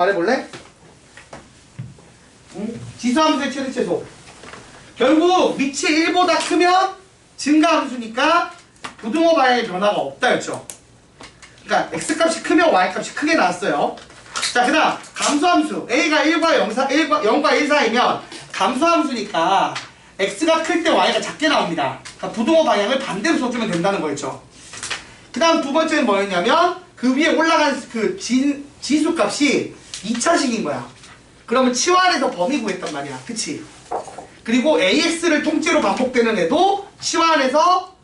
말해볼래? 지수함수의 최대 최소. 결국 밑이 1보다 크면 증가함수니까 부등호 방향의 변화가 없다였죠. 그러니까 x값이 크면 y값이 크게 나왔어요. 자, 그 다음 감소함수 a가 0과 1 사이면 감소함수니까 x가 클 때 y가 작게 나옵니다. 그러니까 부등호 방향을 반대로 써주면 된다는 거였죠. 그 다음 두 번째는 뭐였냐면 그 위에 올라간 그 지수값이 2차식인 거야. 그러면 치환해서 범위 구했단 말이야. 그치? 그리고 AX를 통째로 반복되는 애도 치환해서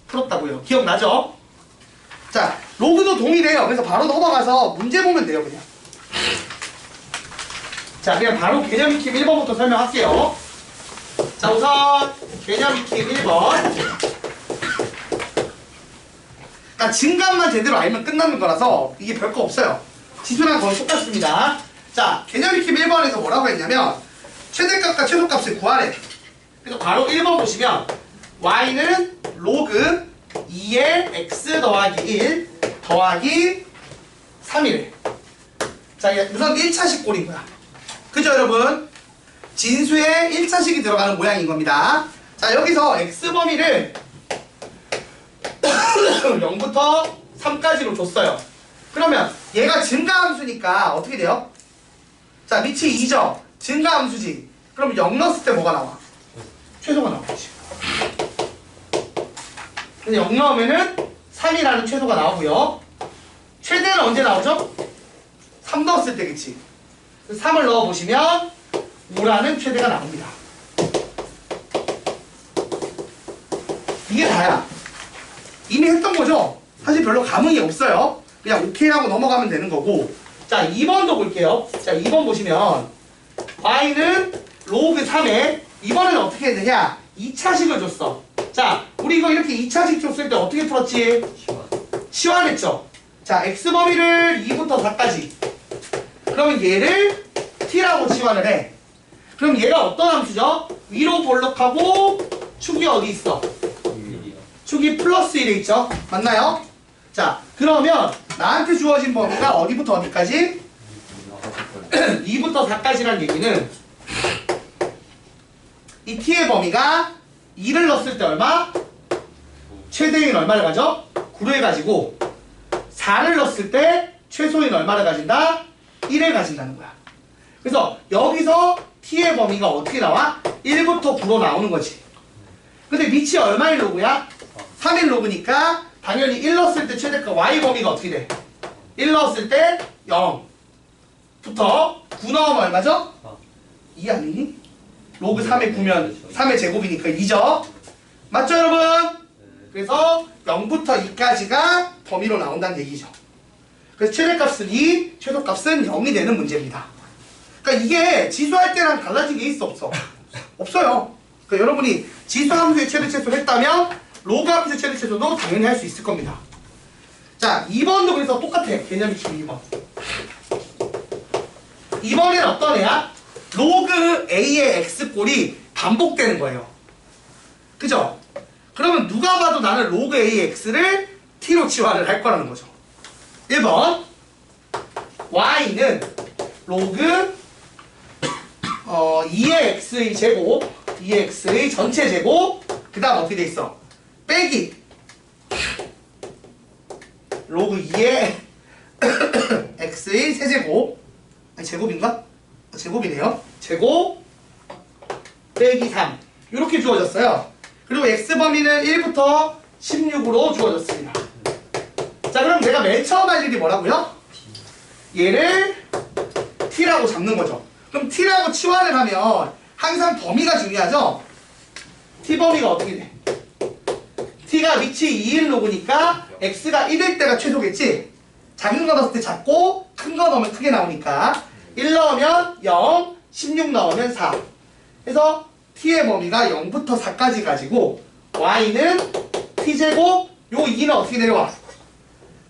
풀었다고요. 기억나죠? 자, 로그도 동일해요. 그래서 바로 넘어가서 문제 보면 돼요, 그냥. 자, 그냥 바로 개념 익힘 1번부터 설명할게요. 자, 우선 개념 익힘 1번. 그러니까 증감만 제대로 알면 끝나는 거라서 이게 별거 없어요. 지수랑 거의 똑같습니다. 자, 개념 익힘 1번에서 뭐라고 했냐면 최대값과 최소값을 구하래. 그래서 바로 1번 보시면 y는 로그 2의 x 더하기 1 더하기 3이래. 자, 우선 1차식 꼴인 거야. 그죠, 여러분? 진수에 1차식이 들어가는 모양인 겁니다. 자, 여기서 x 범위를 0부터 3까지로 줬어요. 그러면 얘가 증가함수니까 어떻게 돼요? 자, 밑이 2죠? 증가함수지. 그럼 0 넣었을 때 뭐가 나와? 최소가 나오지. 근데 0 넣으면은 3이라는 최소가 나오고요. 최대는 언제 나오죠? 3 넣었을 때겠지. 3을 넣어보시면 5라는 최대가 나옵니다. 이게 다야. 이미 했던 거죠? 사실 별로 감흥이 없어요. 그냥 오케이 하고 넘어가면 되는 거고. 자, 2번도 볼게요. 자, 2번 보시면 y는 로그 3에 이번에는 어떻게 했느냐? 2차식을 줬어. 자, 우리 이거 이렇게 2차식 줬을 때 어떻게 풀었지? 치환했죠. 자, x범위를 2부터 4까지. 그러면 얘를 t라고 치환을 해. 그럼 얘가 어떤 함수죠? 위로 볼록하고 축이 어디 있어? 축이 플러스 1에 있죠? 맞나요? 자, 그러면 나한테 주어진 범위가 어디부터 어디까지? 2부터 4까지란 얘기는 이 t의 범위가 2를 넣었을 때 얼마? 최대인 얼마를 가져? 9를 가지고 4를 넣었을 때 최소인 얼마를 가진다? 1을 가진다는 거야. 그래서 여기서 t의 범위가 어떻게 나와? 1부터 9로 나오는 거지. 근데 밑이 얼마일 로그야? 3일 로그니까 당연히 1 넣었을 때 최대값 y 범위가 어떻게 돼? 1 넣었을 때 0부터 9 넣으면 얼마죠? 2 아니니? 로그 3에 9면 3의 제곱이니까 2죠? 맞죠, 여러분? 그래서 0부터 2까지가 범위로 나온다는 얘기죠. 그래서 최대값은 2, 최소값은 0이 되는 문제입니다. 그러니까 이게 지수할 때랑 달라진 게 있어, 없어? 없어요. 그러니까 여러분이 지수함수의 최대 최소를 했다면 로그 함수의 최대 최소도 당연히 할 수 있을 겁니다. 자, 2번도 그래서 똑같아. 개념 익힘 2번. 2번에는 어떤 애야? 로그 a의 x꼴이 반복되는 거예요. 그죠? 그러면 누가 봐도 나는 로그 a의 x를 t로 치환을 할 거라는 거죠. 1번 y는 로그 2의 x의 제곱 2의 x의 전체 제곱 그 다음 어떻게 돼 있어? 빼기 로그 2의 x의 세제곱 아니 제곱인가? 제곱이네요. 제곱 빼기 3 이렇게 주어졌어요. 그리고 x범위는 1부터 16으로 주어졌습니다. 자, 그럼 내가 맨 처음 할 일이 뭐라고요? 얘를 t라고 잡는 거죠. 그럼 t라고 치환을 하면 항상 범위가 중요하죠? t 범위가 어떻게 돼? t가 밑이 2일 로그니까 x가 1일 때가 최소겠지? 작은 거 넣었을 때 작고 큰 거 넣으면 크게 나오니까 1 넣으면 0, 16 넣으면 4. 그래서 t의 범위가 0부터 4까지 가지고 y는 t제곱 요 2는 어떻게 내려와?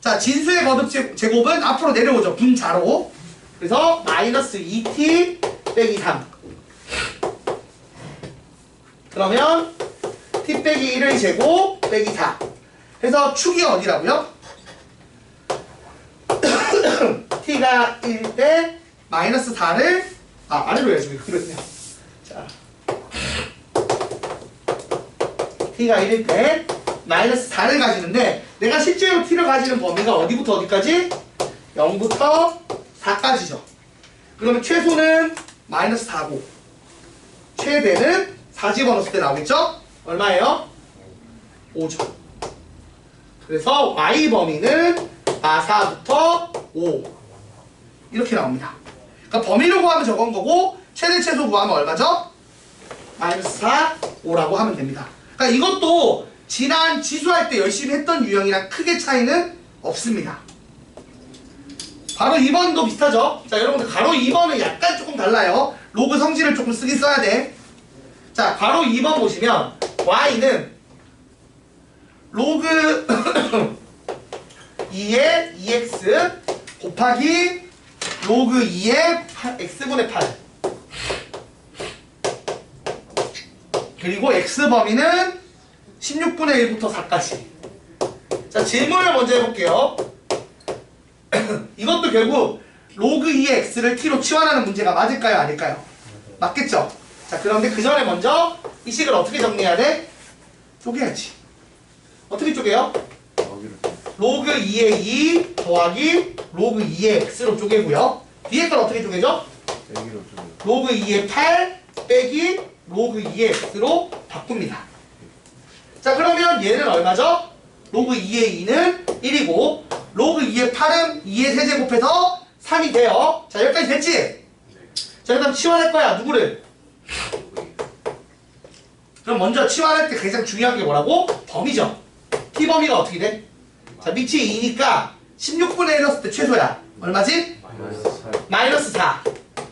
자, 진수의 거듭 제곱은 앞으로 내려오죠. 분자로. 그래서 마이너스 2t 빼기 3. 그러면 t 빼기 1의 제곱 빼기 4. 그래서 축이 어디라고요? t가 1 때 마이너스 4를 아래로 해야지. 그렇네요. 자, t가 1일 때 마이너스 4를 가지는데 내가 실제로 t를 가지는 범위가 어디부터 어디까지? 0부터 4까지죠. 그러면 최소는 마이너스 4고 최대는 4 집어넣었을 때 나오겠죠? 얼마예요? 5죠. 그래서 y 범위는 마사부터 5 이렇게 나옵니다. 그러니까 범위를 구하면 저건 거고 최대 최소 구하면 얼마죠? 마이너스 4, 5라고 하면 됩니다. 그러니까 이것도 지난 지수할 때 열심히 했던 유형이랑 크게 차이는 없습니다. 바로 2번도 비슷하죠? 자, 여러분들 가로 2번은 약간 조금 달라요. 로그 성질을 조금 쓰긴 써야 돼. 자, 가로 2번 보시면 y는 로그 2의 2x 곱하기 로그 2의 x분의 8 그리고 x범위는 16분의 1부터 4까지. 자, 질문을 먼저 해볼게요. 이것도 결국 로그 2의 x를 t로 치환하는 문제가 맞을까요? 아닐까요? 맞겠죠? 자, 그런데 그 전에 먼저 이 식을 어떻게 정리해야 돼? 쪼개야지. 어떻게 쪼개요? 로그 2의 2 더하기 로그 2의 x로 쪼개고요. 뒤에 걸 어떻게 쪼개죠? 로그 2의 8 빼기 로그 2의 x로 바꿉니다. 자, 그러면 얘는 얼마죠? 로그 2의 2는 1이고 로그 2의 8은 2의 세제곱해서 3이 돼요. 자, 여기까지 됐지? 자, 그 다음 치환할 거야. 누구를? 그럼 먼저 치환할 때 가장 중요한 게 뭐라고? 범위죠. t 범위가 어떻게 돼? 자, 밑이 2니까 16분의 1 넣었을 때 최소야. 얼마지? 마이너스 4.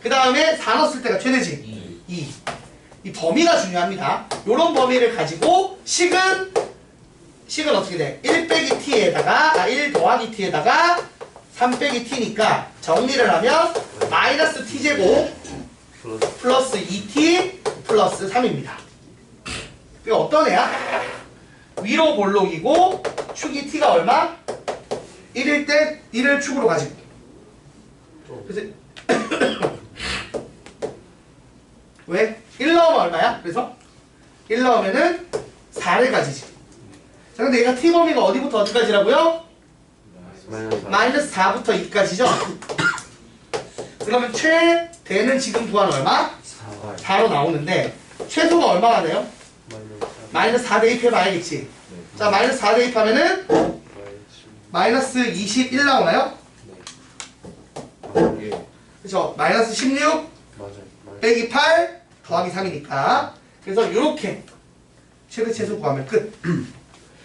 그 다음에 4 넣었을 때가 최대지? 2. 이 범위가 중요합니다. 요런 범위를 가지고 식은 어떻게 돼? 1 빼기 t에다가 1 더하기 t에다가 3 빼기 t니까 정리를 하면 마이너스 t제곱 플러스 2t 플러스 3입니다. 이게 어떤 애야? 위로 볼록이고 축이 t가 얼마? 1일 때 1을 축으로 가지고 그래서 왜? 1 넣으면 얼마야? 그래서 1 넣으면은 4를 가지지. 자, 근데 얘가 t 범위가 어디부터 어디까지라고요? 마이너스 4부터 2까지죠? 그러면 최대는 지금 구한 얼마? 4로 나오는데 최소가 얼마가 돼요? 마이너스 4 대입해 봐야겠지. 자, 마이너스 4 대입하면은 마이너스 21 나오나요? 그쵸? 마이너스 16 빼기 8 더하기 3이니까 그래서 이렇게 최대 최소 구하면 끝.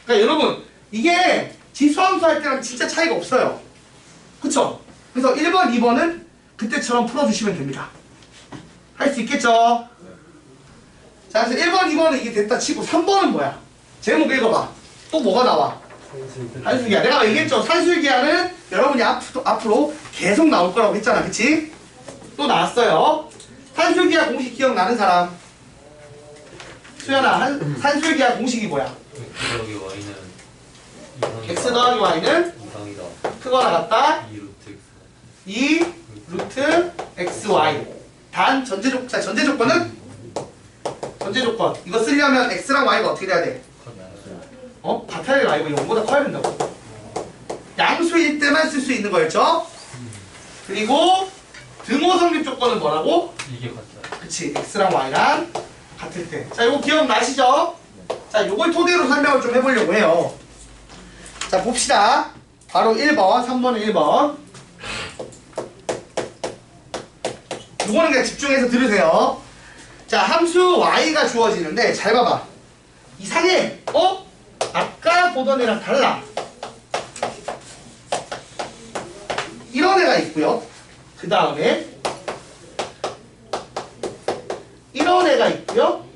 그러니까 여러분 이게 지수함수 할 때랑 진짜 차이가 없어요. 그쵸? 그래서 1번, 2번은 그때처럼 풀어주시면 됩니다. 할 수 있겠죠? 자, 그래서 1번, 2번은 이게 됐다 치고 3번은 뭐야? 제목 읽어봐. 또 뭐가 나와? 산술기하. 내가 얘기했죠? 산술기하는 여러분이 앞으로 계속 나올 거라고 했잖아. 그치? 또 나왔어요. 산술기하 공식 기억나는 사람? 수연아, 산술기하 공식이 뭐야? x 더하기 y는 크거나 같다 2 루트 xy. 단 전제 조건은? 전제 조건. 이거 쓰려면 x랑 y가 어떻게 돼야 돼? 같아야 돼. 이거 0보다 커야 된다고. 양수일 때만 쓸 수 있는 거였죠? 그리고 등호 성립 조건은 뭐라고? 이게 같다. 그치. x랑 y랑 같을 때. 자, 이거 기억나시죠? 자, 요걸 토대로 설명을 좀 해보려고 해요. 자, 봅시다. 바로 1번, 3번은 1번. 요거는 그냥 집중해서 들으세요. 자, 함수 y가 주어지는데 잘 봐봐. 이상해. 아까 보던 애랑 달라. 이런 애가 있고요. 그 다음에 이런 애가 있고요.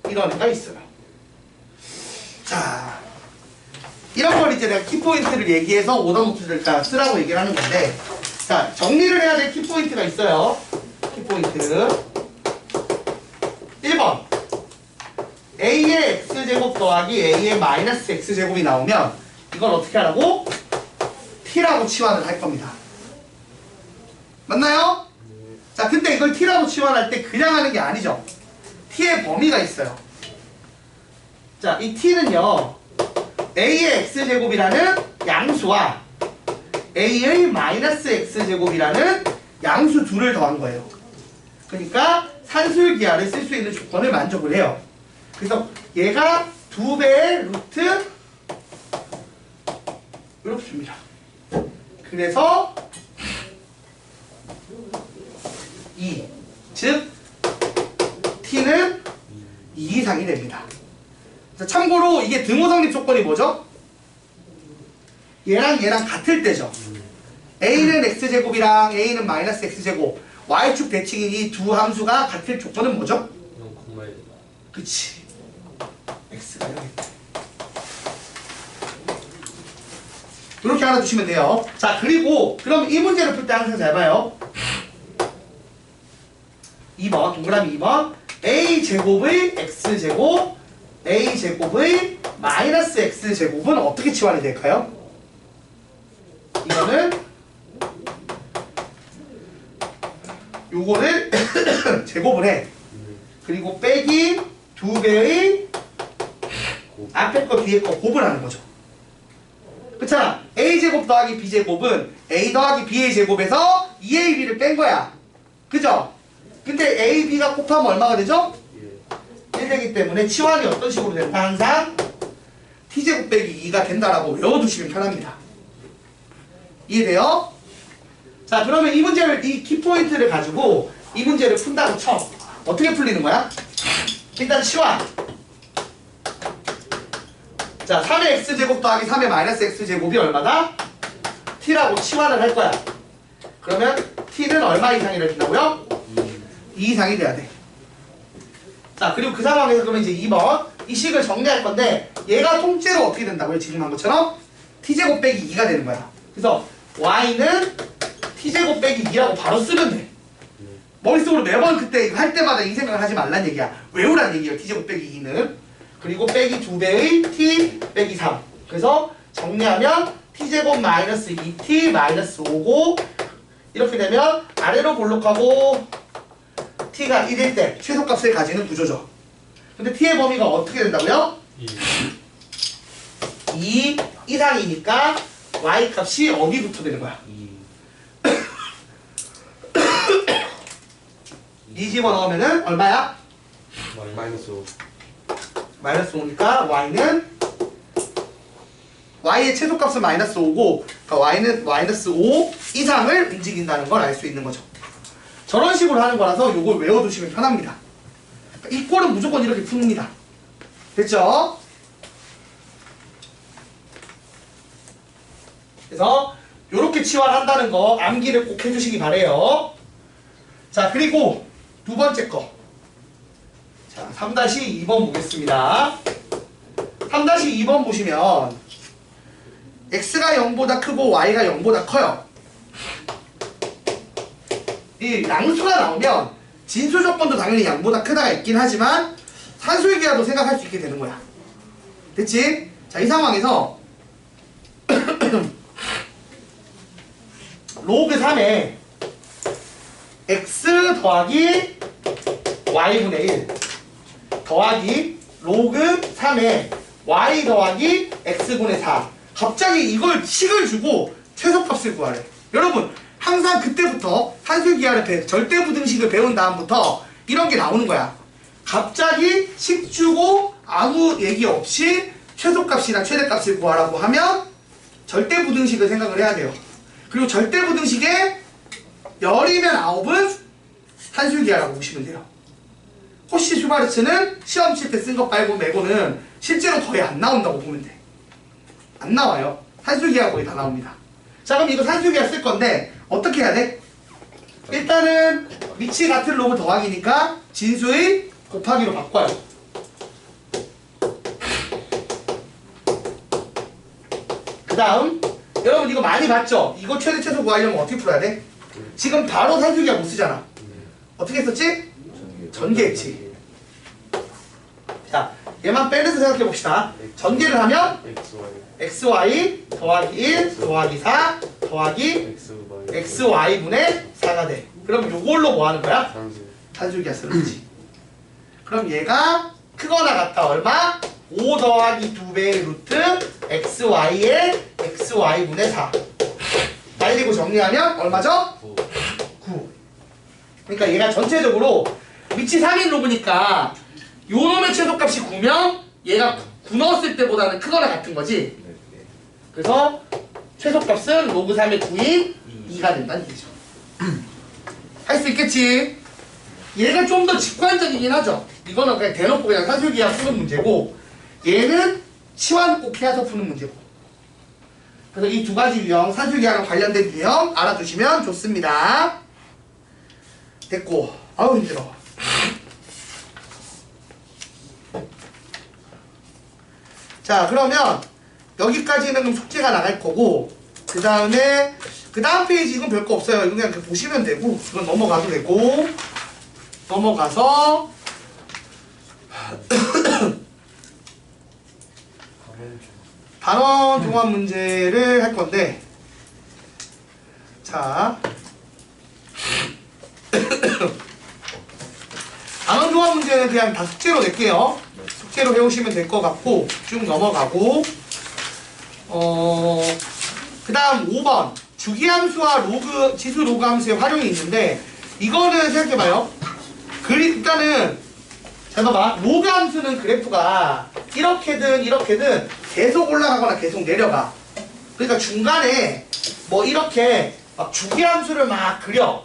이런 애가 있어요. 자, 이런 걸 이제 내가 키포인트를 얘기해서 오더 노트를 다 쓰라고 얘기를 하는 건데, 자, 정리를 해야 될 키포인트가 있어요. 키포인트 1번 a의 x제곱 더하기 a의 마이너스 x제곱이 나오면 이걸 어떻게 하라고? t라고 치환을 할 겁니다. 맞나요? 자, 근데 이걸 t라고 치환할 때 그냥 하는 게 아니죠. t의 범위가 있어요. 자, 이 t는요, a의 x제곱이라는 양수와 a의 마이너스 x제곱이라는 양수 둘을 더한 거예요. 그러니까 산술기하를 쓸 수 있는 조건을 만족을 해요. 그래서 얘가 2배의 루트 이렇게 줍니다. 그래서 2, 즉 t는 2 이상이 됩니다. 참고로 이게 등호 성립 조건이 뭐죠? 얘랑 같을 때죠. a는 x제곱이랑 a는 마이너스 x제곱, y축 대칭인 이 두 함수가 같을 조건은 뭐죠? 그치, x가 여기 있다. 이렇게 알아두시면 돼요. 자, 그리고 그럼 이 문제를 풀 때 항상 잘 봐요. 2번, 동그라미 2번, a제곱의 x제곱, a제곱의 마이너스 x제곱은 어떻게 치환이 될까요? 이거는 요거를 제곱을 해. 그리고 빼기 2배의 앞에 거 뒤에 거 곱을 하는 거죠. 그렇잖아. a제곱 더하기 b제곱은 a 더하기 b의 제곱에서 2ab를 뺀 거야. 그죠? 근데 ab가 곱하면 얼마가 되죠? 1 되기 때문에 치환이 어떤 식으로 된다? 항상 t제곱 빼기 2가 된다라고 외워두시면 편합니다. 이해돼요? 자, 그러면 이 문제를, 이 키포인트를 가지고 이 문제를 푼다고 쳐. 어떻게 풀리는 거야? 일단 치환. 자, 3의 x제곱 더하기 3의 마이너스 x제곱이 얼마다? t라고 치환을 할 거야. 그러면 t는 얼마 이상이 된다고요? 2 이상이 돼야 돼. 자, 그리고 그 상황에서 그러면 이제 2번 이 식을 정리할 건데 얘가 통째로 어떻게 된다고요? 지금 한 것처럼 t제곱 빼기 2가 되는 거야. 그래서 y는 t제곱 빼기 2라고 바로 쓰면 돼. 머릿속으로 매번 그때 이거 할 때마다 이 생각을 하지 말란 얘기야. 외우란 얘기예요. t제곱 빼기 2는. 그리고 빼기 2배의 t 빼기 3. 그래서 정리하면 t제곱 마이너스 2t 마이너스 5고 이렇게 되면 아래로 볼록하고 t가 1일 때 최소값을 가지는 구조죠. 근데 t의 범위가 어떻게 된다고요? 2 이상이니까 y 값이 어디부터 되는 거야? 2 집어넣으면은 얼마야? 마이너스 5. 마이너스 5니까 y는 y의 최소값은 마이너스 5고 그러니까 y는 마이너스 5 이상을 움직인다는 걸 알 수 있는 거죠. 저런 식으로 하는 거라서 요걸 외워두시면 편합니다. 이 꼴은 무조건 이렇게 풉니다. 됐죠? 그래서 요렇게 치환한다는 거 암기를 꼭 해주시기 바래요. 자, 그리고 두 번째 거. 자, 3-2번 보겠습니다. 3-2번 보시면 x가 0보다 크고 y가 0보다 커요. 이 양수가 나오면 진수 조건도 당연히 양보다 크다가 있긴 하지만 산술기하도 생각할 수 있게 되는 거야. 됐지? 자, 이 상황에서 로그 3에 x 더하기 y분의 1 더하기 로그 3에 y 더하기 x분의 4. 갑자기 이걸 식을 주고 최소값을 구하래. 여러분 항상 그때부터 산술기하를 절대부등식을 배운 다음부터 이런 게 나오는 거야. 갑자기 식 주고 아무 얘기 없이 최소값이나 최대값을 구하라고 하면 절대부등식을 생각을 해야 돼요. 그리고 절대부등식에 10이면 9은 산술기하라고 보시면 돼요. 코시 슈바르츠는 시험 칠 때 쓴 것 말고 말고는 실제로 거의 안 나온다고 보면 돼. 안 나와요. 산술기하 거의 다 나옵니다. 자, 그럼 이거 산술기하 쓸 건데 어떻게 해야 돼? 일단은 위치 같은 로그 더하기니까 진수의 곱하기로 바꿔요. 그 다음 여러분 이거 많이 봤죠? 이거 최대 최소 구하려면 어떻게 풀어야 돼? 지금 바로 산술기하 못 쓰잖아. 어떻게 했었지? 전개했지. 자, 얘만 빼내서 생각해 봅시다. 전개를 하면 xy 더하기 1 더하기 4 더하기 xy분의 4 하나가 돼. 그럼 요걸로 뭐 하는 거야? 상수. 산술기하 쓰러지. 그럼 얘가 크거나 같다. 얼마? 5 더하기 2배의 루트 xy의 xy분의 4. 날리고 정리하면 얼마죠? 9. 9. 그러니까 얘가 전체적으로 위치 3인 로그니까 요 놈의 최소값이 9면 얘가 9 넣었을 때보다는 크거나 같은 거지. 네. 그래서 최소값은 로그 3의 9인 2가 된다는 얘기죠. 할 수 있겠지? 얘가 좀 더 직관적이긴 하죠. 이거는 그냥 대놓고 그냥 산술기하 푸는 문제고, 얘는 치환 꼭 해서 푸는 문제고. 그래서 이 두 가지 유형, 산술기하랑 관련된 유형 알아두시면 좋습니다. 됐고, 아우 힘들어. 자, 그러면 여기까지는 그럼 숙제가 나갈 거고, 그 다음 페이지 이건 별거 없어요. 이거 그냥 보시면 되고, 이건 넘어가도 되고, 넘어가서 단원 종합 문제를 할 건데, 자, 단원 종합 문제는 그냥 다 숙제로 낼게요. 숙제로 배우시면 될 것 같고, 쭉 넘어가고, 그 다음 5번 주기함수와 로그, 지수 로그 함수의 활용이 있는데, 이거는 생각해봐요. 일단은 잠깐만, 로그 함수는 그래프가 이렇게든 계속 올라가거나 계속 내려가. 그러니까 중간에 뭐 이렇게 막 주기함수를 막 그려.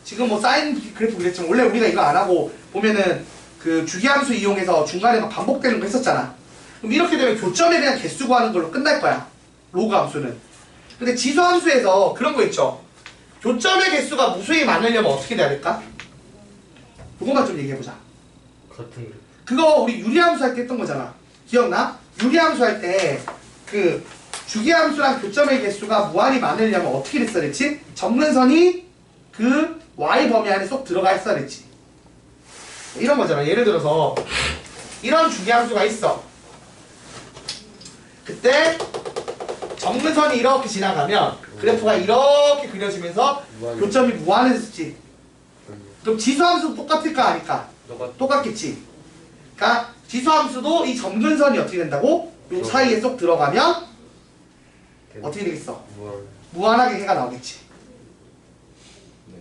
지금 뭐 사인 그래프 그랬지만 원래 우리가 이거 안 하고 보면은 그 주기함수 이용해서 중간에 막 반복되는 거 했었잖아. 그럼 이렇게 되면 교점에 대한 개수 구하는 걸로 끝날 거야, 로그 함수는. 근데 지수 함수에서 그런 거 있죠. 교점의 개수가 무수히 많으려면 어떻게 돼야 될까? 그거만 좀 얘기해보자. 같은 그래프. 그거 우리 유리함수 할 때 했던 거잖아. 기억나? 유리함수 할 때 그 주기함수랑 교점의 개수가 무한히 많으려면 어떻게 됐어야 됐지? 점근선이 그 y 범위 안에 쏙 들어가 있어야 됐지. 이런 거잖아. 예를 들어서 이런 주기함수가 있어. 그때 점근선이 이렇게 지나가면 그래프가 이렇게 그려지면서 교점이 무한해졌지. 그럼 지수함수도 똑같을까 아닐까? 똑같겠지. 그러니까 지수함수도 이 점근선이 어떻게 된다고? 요 사이에 쏙 들어가면 어떻게 되겠어? 무한하게 해가 나오겠지.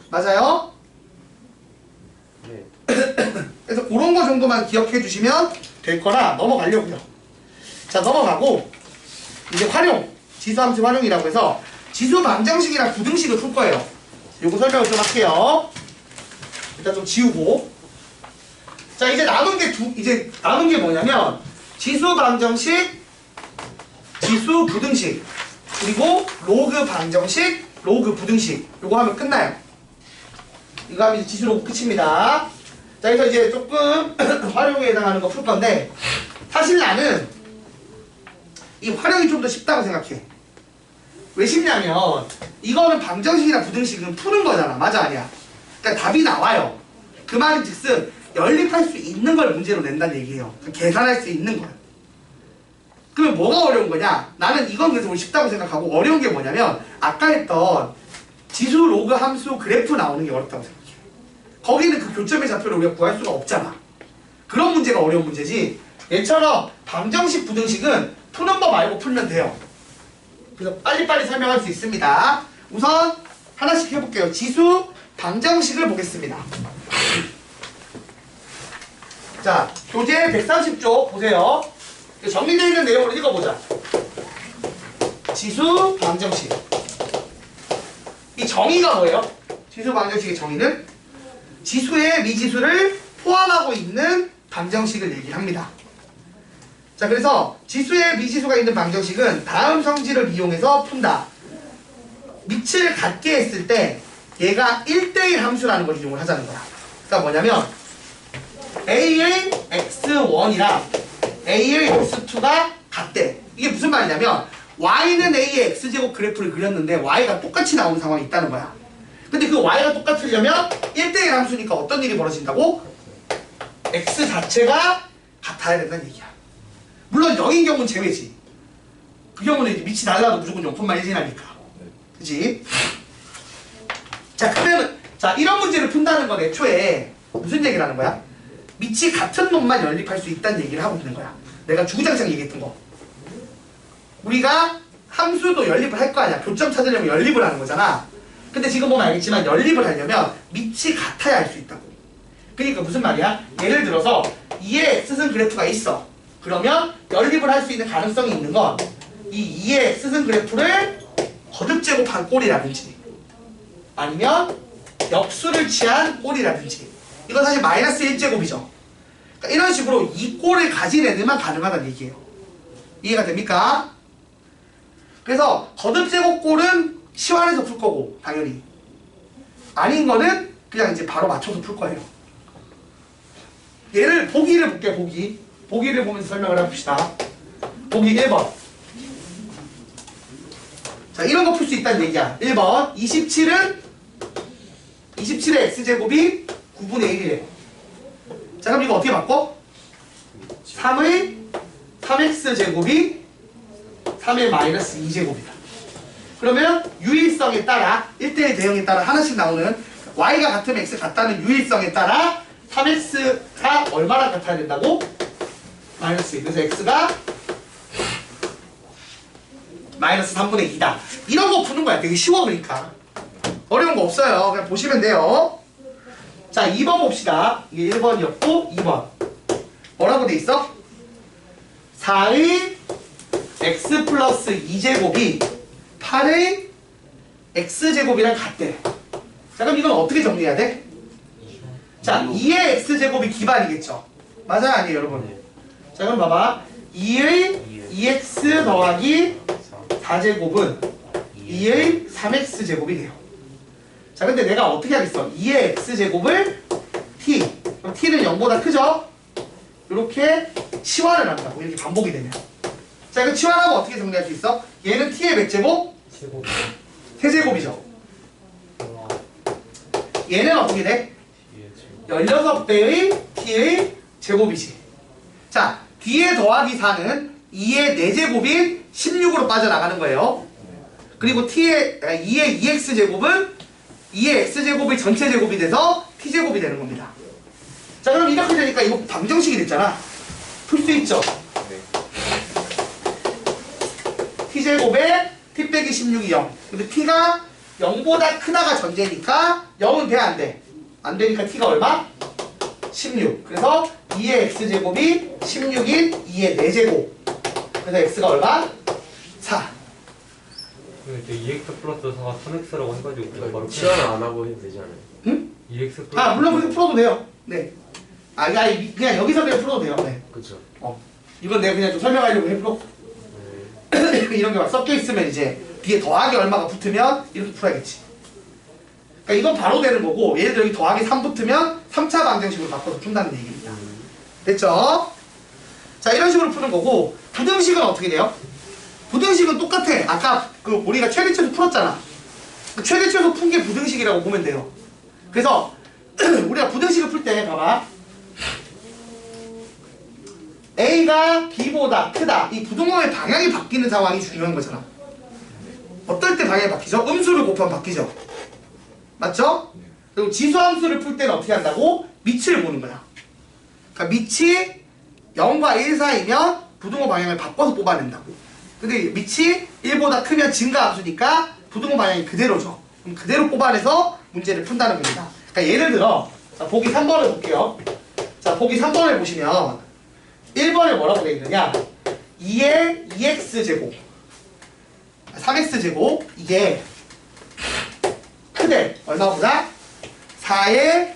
맞아요? 네. 그래서 그런 거 정도만 기억해 주시면 될 거라 넘어가려고요. 자, 넘어가고 이제 활용, 지수함수 활용이라고 해서 지수 방정식이랑 부등식을 풀 거예요. 요거 설명을 좀 할게요. 일단 좀 지우고. 자, 이제 남은 게 뭐냐면 지수 방정식, 지수 부등식, 그리고 로그 방정식, 로그 부등식. 요거 하면 끝나요. 이거 하면 이제 지수 로그 끝입니다. 자, 그래서 이제 조금 활용에 해당하는 거 풀 건데, 사실 나는 이 활용이 좀 더 쉽다고 생각해. 왜 쉽냐면 이거는 방정식이랑 부등식은 푸는 거잖아. 맞아 아니야? 그러니까 답이 나와요. 그 말은 즉슨 연립할 수 있는 걸 문제로 낸다는 얘기예요. 계산할 수 있는 걸. 그러면 뭐가 어려운 거냐? 나는 이건 그래서 쉽다고 생각하고, 어려운 게 뭐냐면 아까 했던 지수 로그 함수 그래프 나오는 게 어렵다고 생각해. 거기는 그 교점의 좌표를 우리가 구할 수가 없잖아. 그런 문제가 어려운 문제지, 얘처럼 방정식 부등식은 푸는 법 알고 풀면 돼요. 그래서 빨리빨리 설명할 수 있습니다. 우선 하나씩 해볼게요. 지수 방정식을 보겠습니다. 자, 교재 130쪽 보세요. 정리되어 있는 내용을 읽어보자. 지수 방정식. 이 정의가 뭐예요? 지수 방정식의 정의는 지수의 미지수를 포함하고 있는 방정식을 얘기합니다. 자, 그래서 지수의 미지수가 있는 방정식은 다음 성질을 이용해서 푼다. 밑을 같게 했을 때 얘가 1대1 함수라는 걸 이용을 하자는 거야. 그러니까 뭐냐면 A의 x1이랑 A의 x2가 같대. 이게 무슨 말이냐면 Y는 A의 x제곱 그래프를 그렸는데 Y가 똑같이 나오는 상황이 있다는 거야. 근데 그 Y가 똑같으려면 1대1 함수니까 어떤 일이 벌어진다고? X 자체가 같아야 된다는 얘기야. 물론 0인 경우는 제외지. 그 경우는 이제 밑이 달라도 무조건 0,1이니까. 그치? 자, 그러면 자, 이런 문제를 푼다는 건 애초에 무슨 얘기를 하는 거야? 밑이 같은 놈만 연립할 수 있다는 얘기를 하고 있는 거야. 내가 주구장창 얘기했던 거. 우리가 함수도 연립을 할 거 아니야. 교점 찾으려면 연립을 하는 거잖아. 근데 지금 보면 알겠지만 연립을 하려면 밑이 같아야 할 수 있다고. 그러니까 무슨 말이야? 예를 들어서 2의 x승 그래프가 있어. 그러면 연립을 할 수 있는 가능성이 있는 건 이 2의 x승 그래프를 거듭제곱한 꼴이라든지 아니면 역수를 취한 꼴이라든지 이건 사실 마이너스 1제곱이죠. 그러니까 이런 식으로 이 꼴을 가진 애들만 가능하다는 얘기예요. 이해가 됩니까? 그래서 거듭제곱 꼴은 시환해서 풀 거고 당연히 아닌 거는 그냥 이제 바로 맞춰서 풀 거예요. 얘를 보기를 볼게요. 보기를 보면서 설명을 해봅시다. 보기 1번. 자, 이런 거 풀 수 있다는 얘기야. 1번 27의 x제곱이 9분의 1이래요. 자, 그럼 이거 어떻게 바꿔? 3의 3x제곱이 3의 마이너스 2제곱이다. 그러면 유일성에 따라 1대1 대응에 따라 하나씩 나오는 y가 같으면 x 같다는 유일성에 따라 3x가 얼마나 같아야 된다고? 마이너스 2. 그래서 x가 마이너스 3분의 2다. 이런 거 푸는 거야. 되게 쉬워. 그러니까 어려운 거 없어요. 그냥 보시면 돼요. 자, 2번 봅시다. 이게 1번이었고 2번 뭐라고 돼 있어? 4의 x 플러스 2제곱이 8의 x제곱이랑 같대. 자, 그럼 이건 어떻게 정리해야 돼? 자, 2의 x제곱이 기반이겠죠. 맞아요? 아니에요 여러분? 자, 그럼 봐봐. 2의 2x 더하기 4제곱은 2의 3x제곱이 돼요. 자, 근데 내가 어떻게 하겠어? 2의 x제곱을 t, 그럼 t는 0보다 크죠? 이렇게 치환을 한다고. 이렇게 반복이 되면. 자, 이거 치환하면 어떻게 정리할 수 있어? 얘는 t의 몇 제곱? 제곱. 세제곱이죠. 와. 얘는 어떻게 돼? 16배의 t의 제곱이지. 자, 뒤에 더하기 4는 2의 4제곱인 16으로 빠져나가는 거예요. 그리고 2의 2x제곱은 2의 x제곱의 전체 제곱이 돼서 t제곱이 되는 겁니다. 자, 그럼 이렇게 되니까 이거 방정식이 됐잖아. 풀 수 있죠? 네. t제곱에 t 빼기 16이 0. 근데 t가 0보다 크다가 전제니까 0은 돼, 안 돼? 안 되니까 t가 얼마? 16. 그래서 2의 x제곱이 16인 2의 4제곱. 그래서 x가 얼마? 4. 근데 이제 2x 플러스 4가 3x라고 해가지고 그냥 바로 치환 안 하고 해도 되지 않아요? 응? 2x 플러스 아, 물론 그렇게 풀어도 돼요. 네. 아, 그냥 여기서 그냥 풀어도 돼요. 네. 그쵸. 이건 내가 그냥 좀 설명하려고 해프로. 이런 게 막 섞여 있으면 이제 뒤에 더하기 얼마가 붙으면 이렇게 풀어야겠지. 그러니까 이건 바로 되는 거고, 예를 들어 여기 더하기 3 붙으면 3차 방정식으로 바꿔서 푼다는 얘기입니다. 됐죠? 자, 이런 식으로 푸는 거고, 부등식은 어떻게 돼요? 부등식은 똑같아. 아까 그 우리가 최대치에서 풀었잖아. 그 최대치에서 푼 게 부등식이라고 보면 돼요. 그래서 우리가 부등식을 풀 때 봐봐. A가 B보다 크다. 이 부등호의 방향이 바뀌는 상황이 중요한 거잖아. 어떨 때 방향이 바뀌죠? 음수를 곱하면 바뀌죠. 맞죠? 그리고 지수함수를 풀 때는 어떻게 한다고? 밑을 보는 거야. 그러니까 밑이 0과 1 사이면 부등호 방향을 바꿔서 뽑아낸다고. 근데 밑이 1보다 크면 증가함수니까 부등호 방향이 그대로죠. 그럼 그대로 뽑아내서 문제를 푼다는 겁니다. 그러니까 예를 들어, 자, 보기 3번을 볼게요. 자, 보기 3번을 보시면 1번에 뭐라고 되어 있느냐? 2의 2x제곱 3x제곱 이게 크대. 얼마보다? 4의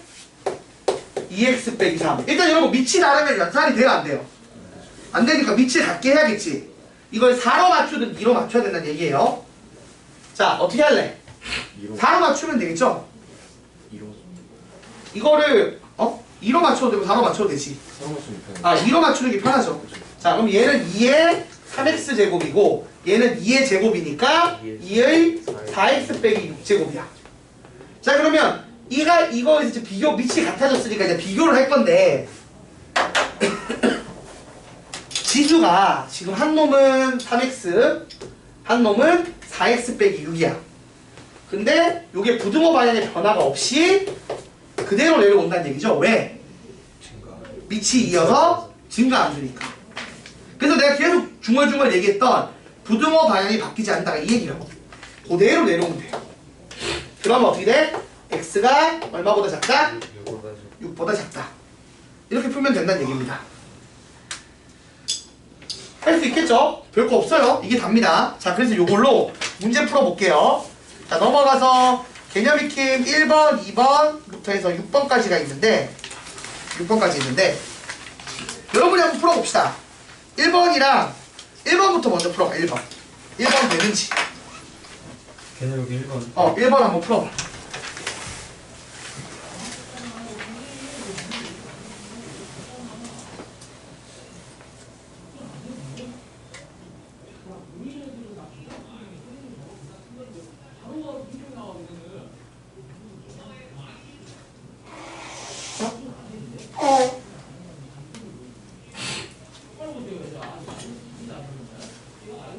2x 빼기 3. 일단 여러분 밑이 다르면 연산이 돼요, 안 돼요? 안 되니까 밑을 같게 해야겠지. 이걸 4로 맞추든 2로 맞춰야 된다는 얘기예요. 자, 어떻게 할래? 4로 맞추면 되겠죠? 2로 이거를 2로 맞춰도 되고 4로 맞춰도 되지. 아, 2로 맞추는 게 편하죠. 자, 그럼 얘는 2의 3x제곱이고 얘는 2의 제곱이니까 2의 4x 빼기 6제곱이야. 자, 그러면 이거 이제 비교, 밑이 같아졌으니까 이제 비교를 할 건데 지수가 지금 한 놈은 3x 한 놈은 4x 빼기 6이야. 근데 이게 부등호 방향의 변화가 없이 그대로 내려온다는 얘기죠. 왜? 밑이 이어서 증가 안 주니까. 그래서 내가 계속 중얼중얼 얘기했던 부등호 방향이 바뀌지 않는다가 이 얘기라고. 그대로 내려오면 돼요. 그러면 어떻게 돼? x가 얼마보다 작다? 6보다 작다. 이렇게 풀면 된다는 얘기입니다. 할 수 있겠죠? 별거 없어요. 이게 답니다. 자, 그래서 이걸로 문제 풀어볼게요. 자, 넘어가서 개념 익힘 1번, 2번부터 해서 6번까지가 있는데 6번까지 있는데 여러분이 한번 풀어봅시다. 1번이랑 1번부터 먼저 풀어봐. 1번 되는지. 걔는 여기 1번. 1번 한번 풀어봐.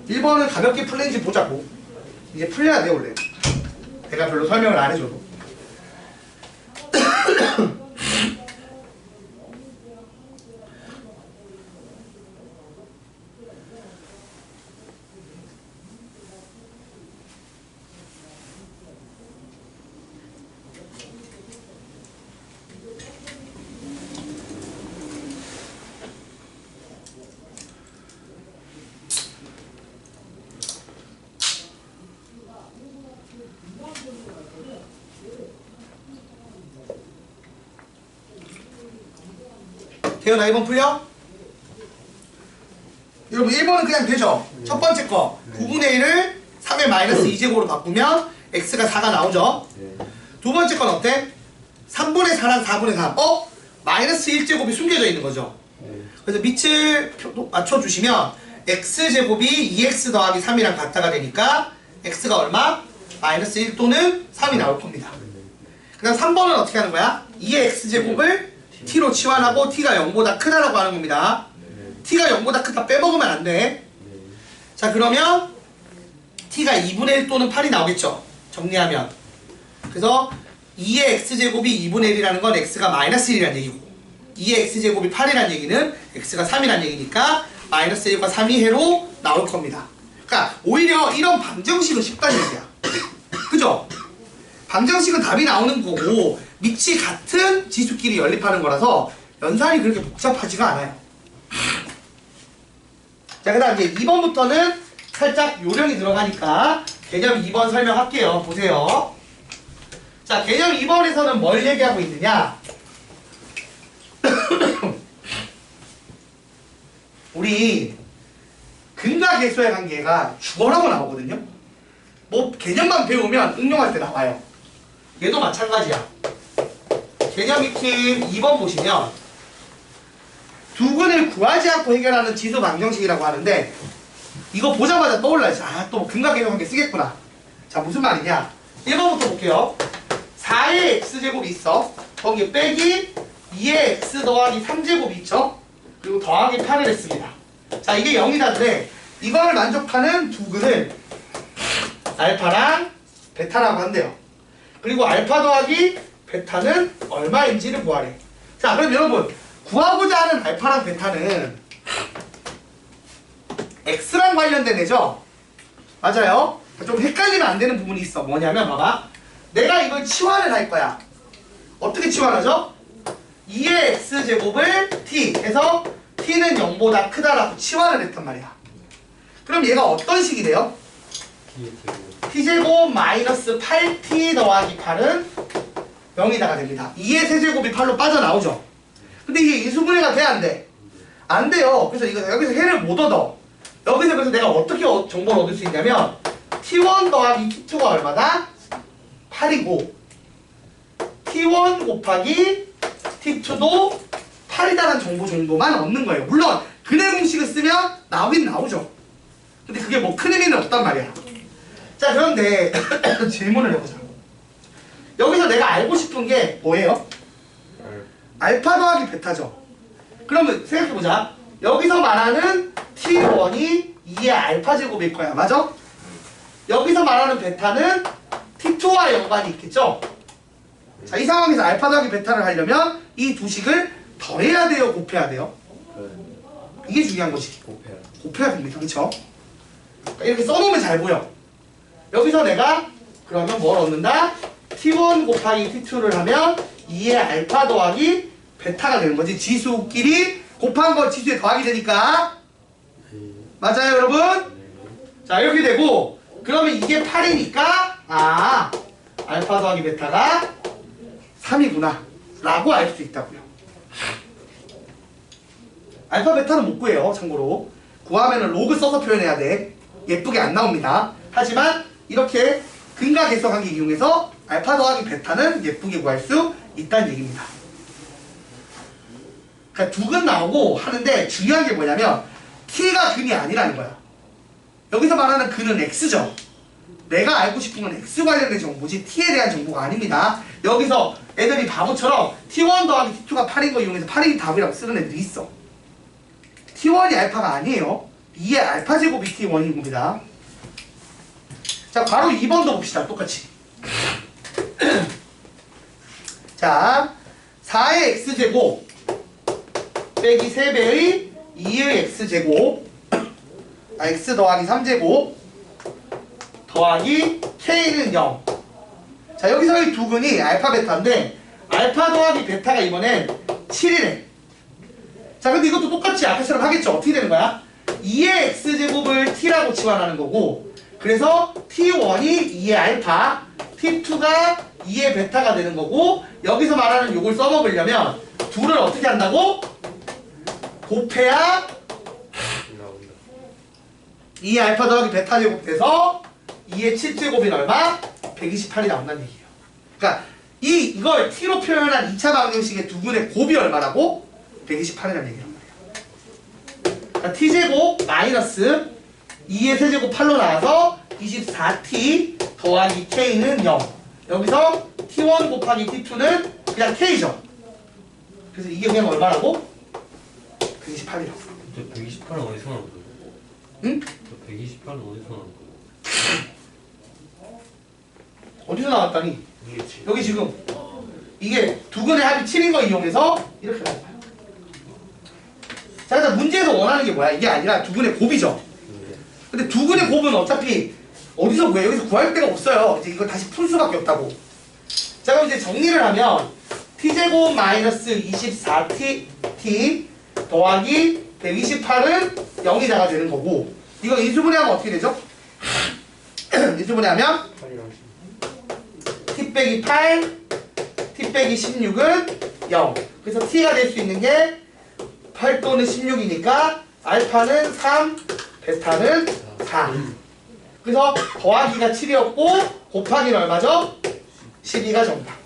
일번을 가볍게 풀리는지 보자고. 이제 풀려야 돼 원래. 내가 별로 설명을 안 해줘도. 태연아 1번 풀려? 여러분 1번은 그냥 되죠? 첫 번째 거 9분의 1을 3의 마이너스 2제곱으로 바꾸면 x가 4가 나오죠? 두 번째 건 어때? 3분의 4랑 4분의 3 마이너스 1제곱이 숨겨져 있는 거죠? 그래서 밑을 맞춰주시면 x제곱이 2x 더하기 3이랑 같다가 되니까 x가 얼마? 마이너스 1 또는 3이 나올 겁니다. 그 다음 3번은 어떻게 하는 거야? 2의 x제곱을 t로 치환하고 t가 0보다 크다라고 하는 겁니다. t가 0보다 크다 빼먹으면 안 돼. 자, 그러면 t가 2분의 1 또는 8이 나오겠죠? 정리하면. 그래서 2의 x제곱이 2분의 1이라는 건 x가 마이너스 1이라는 얘기고 2의 x제곱이 8이라는 얘기는 x가 3이라는 얘기니까 마이너스 1과 3이 해로 나올 겁니다. 그러니까 오히려 이런 방정식은 쉽다는 얘기야. 그죠? 방정식은 답이 나오는 거고 밑이 같은 지수끼리 연립하는 거라서 연산이 그렇게 복잡하지가 않아요. 자, 그 다음 이제 2번부터는 살짝 요령이 들어가니까 개념 2번 설명할게요. 보세요. 자, 개념 2번에서는 뭘 얘기하고 있느냐? 우리 근과 계수의 관계가 주어라고 나오거든요. 뭐 개념만 배우면 응용할 때 나와요. 얘도 마찬가지야. 개념 익힘 2번 보시면 두근을 구하지 않고 해결하는 지수 방정식이라고 하는데 이거 보자마자 떠올라야지. 또 근과 계수 관계 쓰겠구나. 자, 무슨 말이냐? 1번부터 볼게요. 4의 x제곱이 있어. 거기 빼기 2의 x 더하기 3제곱이 있죠. 그리고 더하기 8을 했습니다. 자, 이게 0이다인데 이걸 만족하는 두근을 알파랑 베타라고 한대요. 그리고 알파 더하기 베타는 얼마인지를 구하래. 자, 그럼 여러분 구하고자 하는 알파랑 베타는 x랑 관련된 애죠? 맞아요? 좀 헷갈리면 안 되는 부분이 있어. 뭐냐면 봐봐. 내가 이걸 치환을 할 거야. 어떻게 치환하죠? 2의 x제곱을 t 해서 t는 0보다 크다라고 치환을 했단 말이야. 그럼 얘가 어떤 식이 돼요? t제곱 마이너스 8t 더하기 8은 0이다가 됩니다. 2의 세제곱이 8로 빠져나오죠. 근데 이게 인수분해가 돼? 안 돼? 안 돼요. 그래서 이거 여기서 해를 못 얻어. 여기서 그래서 내가 어떻게 정보를 얻을 수 있냐면 t1 더하기 t2가 얼마다? 8이고 t1 곱하기 t2도 8이다라는 정보 정도만 얻는 거예요. 물론 근해 공식을 쓰면 나오긴 나오죠. 근데 그게 뭐 큰 의미는 없단 말이야. 자, 그런데 질문을 해보자. 여기서 내가 알고 싶은 게 뭐예요? 알파 더하기 베타죠. 그러면 생각해보자. 여기서 말하는 t1이 2의 알파 제곱일 거야. 맞아? 여기서 말하는 베타는 T2와 연관이 있겠죠? 자, 이 상황에서 알파 더하기 베타를 하려면 이 두 식을 더해야 돼요, 곱해야 돼요? 이게 중요한 거지. 곱해야. 곱해야 됩니다. 그렇죠? 이렇게 써놓으면 잘 보여. 여기서 내가 그러면 뭘 얻는다? T1 곱하기 T2를 하면 2의 알파 더하기 베타가 되는 거지. 지수끼리 곱한 거 지수에 더하기 되니까. 맞아요, 여러분? 자, 이렇게 되고 그러면 이게 8이니까 아, 알파 더하기 베타가 3이구나 라고 알 수 있다고요. 알파 베타는 못 구해요. 참고로 구하면은 로그 써서 표현해야 돼. 예쁘게 안 나옵니다. 하지만 이렇게 근각계석하기 이용해서 알파 더하기 베타는 예쁘게 구할 수 있다는 얘기입니다. 그러니까 두 근 나오고 하는데 중요한 게 뭐냐면 t가 근이 아니라는 거야. 여기서 말하는 근은 x죠. 내가 알고 싶은 건 x 관련된 정보지 t에 대한 정보가 아닙니다. 여기서 애들이 바보처럼 t1 더하기 t2가 8인 거 이용해서 8이 답이라고 쓰는 애들이 있어. t1이 알파가 아니에요. 2의 알파 제곱이 t1인 겁니다. 자, 바로 2번도 봅시다. 똑같이. 자, 4의 x제곱 빼기 3배의 2의 x제곱 x 더하기 3제곱 더하기 k는 0. 자, 여기서의 두 근이 알파 베타인데 알파 더하기 베타가 이번엔 7이래. 자, 근데 이것도 똑같이 아까처럼 하겠죠. 어떻게 되는 거야? 2의 x제곱을 t라고 치환하는 거고 그래서 t1이 2의 알파 t2가 2의 베타가 되는 거고 여기서 말하는 요걸 써먹으려면 둘을 어떻게 한다고? 곱해야 2의 알파 더하기 베타 제곱 돼서 2의 7제곱이 얼마? 128이 나온다는 얘기예요. 그러니까 이걸 t로 표현한 2차 방정식의 두 근의 곱이 얼마라고? 128이라는 얘기란 말이야. 그러니까 t제곱 마이너스 2의 세제곱 8로 나와서 24t 더하기 k는 0. 여기서 t1 곱하기 t2는 그냥 k죠. 그래서 이게 그냥 얼마라고? 128이라고. 저 128은 어디서 나온 거예요? 응? 저 128은 어디서 나온 거예요? 어디서 나왔다니? 이게 여기 지금 이게 두 근의 합이 7인 거 이용해서 이렇게 나온 거야. 자, 일단 문제에서 원하는 게 뭐야? 이게 아니라 두 근의 곱이죠. 근데 두 근의 곱은 어차피 어디서 구해? 여기서 구할 데가 없어요. 이제 이걸 다시 풀 수밖에 없다고. 자, 그럼 이제 정리를 하면 t제곱 마이너스 24t 더하기 128은 0이다가 되는 거고 이거 인수분해하면 어떻게 되죠? 인수분해하면 t 빼기 8 t 빼기 16은 0. 그래서 t가 될 수 있는 게 8 또는 16이니까 알파는 3 베타는 4. 그래서 더하기가 7이었고 곱하기는 얼마죠? 12가 정답.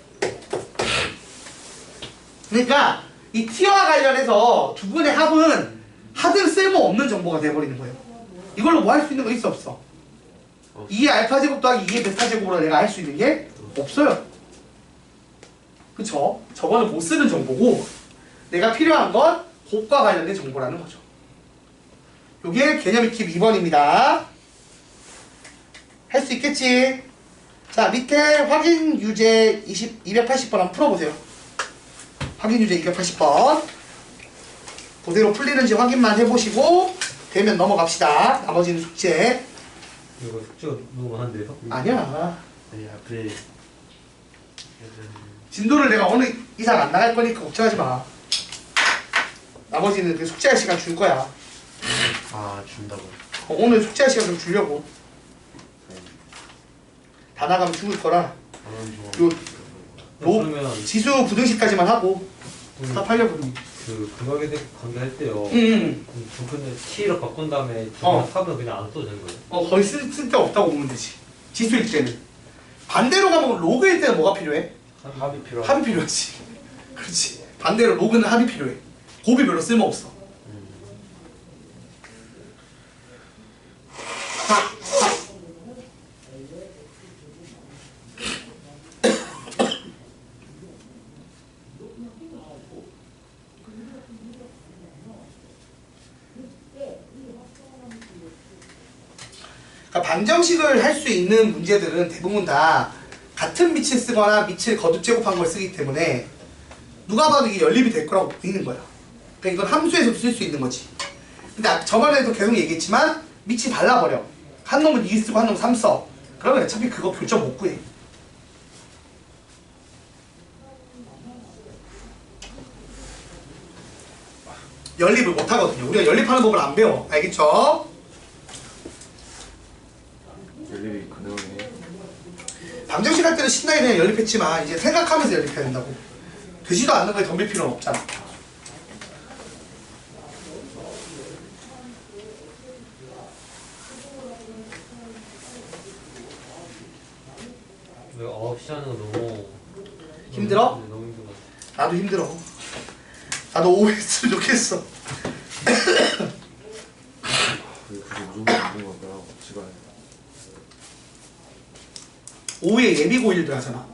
그러니까 이 t와 관련해서 두 분의 합은 하등 쓸모없는 정보가 돼버리는 거예요. 이걸로 뭐 할 수 있는 거 있어 없어? 2의 알파 제곱 더하기 2의 베타 제곱으로 내가 할 수 있는 게 없어요. 그쵸? 저거는 못 쓰는 정보고 내가 필요한 건 곱과 관련된 정보라는 거죠. 요게 개념 익힘 2번입니다. 할 수 있겠지? 자, 밑에 확인 유제 280번 한번 풀어보세요. 확인 유제 280번. 그대로 풀리는지 확인만 해보시고 되면 넘어갑시다. 나머지는 숙제. 이거 숙제가 너무 많은데요? 아니야. 아니 앞에 진도를 내가 어느 이상 안 나갈 거니까 걱정하지 마. 나머지는 그 숙제할 시간 줄 거야. 아 준다고. 오늘 숙제할 시간 좀 주려고. 다 나가면 죽을 거라. 요 그러면 지수 9등식까지만 하고 답하려고. 그 근각에 대해 관계할 때요. 두 근을 t로 바꾼 다음에 두 어. 근 합은 그냥 안 써도 되는 거예요? 거의 쓸데 없다고 보면 되지. 지수일 때는. 반대로 가면 로그일 때는 뭐가 필요해? 합이 필요하. 합이 필요하지. 그렇지. 반대로 로그는 합이 필요해. 곱이 별로 쓸모없어. 그러니까 방정식을 할 수 있는 문제들은 대부분 다 같은 밑을 쓰거나 밑을 거듭 제곱한 걸 쓰기 때문에 누가 봐도 이게 연립이 될 거라고 보이는 거야. 그러니까 이건 함수에서도 쓸 수 있는 거지. 근데 저번에도 계속 얘기했지만 밑이 달라버려. 한 놈은 2 쓰고 한 놈은 3 써. 그러면 어차피 그거 교점 못 구해. 연립을 못 하거든요. 우리가 연립하는 법을 안 배워. 알겠죠? 연립이 가능해. 방정식 할 때는 신나게 그냥 연립했지만 이제 생각하면서 연립해야 된다고. 되지도 않는 거에 덤빌 필요는 없잖아. 왜 9시 하는 거 너무 힘들어? 네, 너무 힘든 것 같아. 나도 힘들어. 나도 오후 했으면 좋겠어. 왜 굳이 무슨 말 있는 걸까요? 시간. 오후에 예비 고1도 하잖아.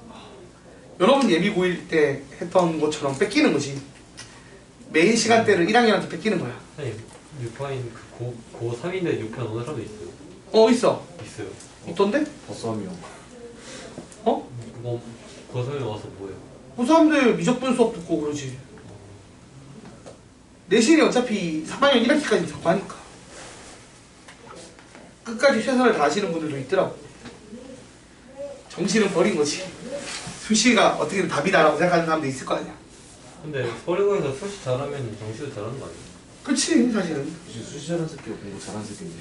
여러분 예비 고1 때 했던 것처럼 뺏기는 거지. 메인 시간대를 1학년한테 뺏기는 거야. 선생님 6파인 고 3인데 6편 오는 사람도 있어요. 있어. 있어요. 있던데? 버썸이요. 어? 그거 고3에 와서 뭐예요? 그 사람들 미적분 수업 듣고 그러지. 내신이 어차피 3학년 1학기까지 듣고 하니까. 끝까지 최선을 다하시는 분들도 있더라고. 정신은 버린 거지. 수시가 어떻게든 답이다라고 생각하는 사람도 있을 거 아니야. 근데 서울고에서 수시 잘하면 정시도 잘하는 거 아니에요? 그치 사실은. 굳이 수시 잘하는 새끼가 공부 잘하는 새끼인데.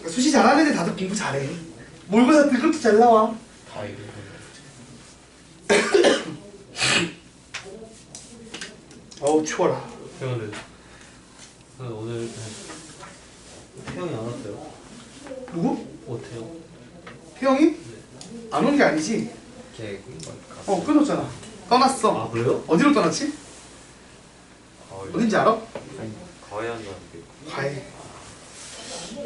수시 잘하는 애들 다들 공부 잘해. 모의고사 등급도 잘 나와. 다 이래. 어우 추워라. 근데 오늘 태영이 안 왔어요? 누구? 태영? 태영이? 안 온 게 아니지. 걔 끊었잖아. 떠났어. 아 그래요? 어디로 떠났지? 어딘지 알아? 과외 한다는 게 과외.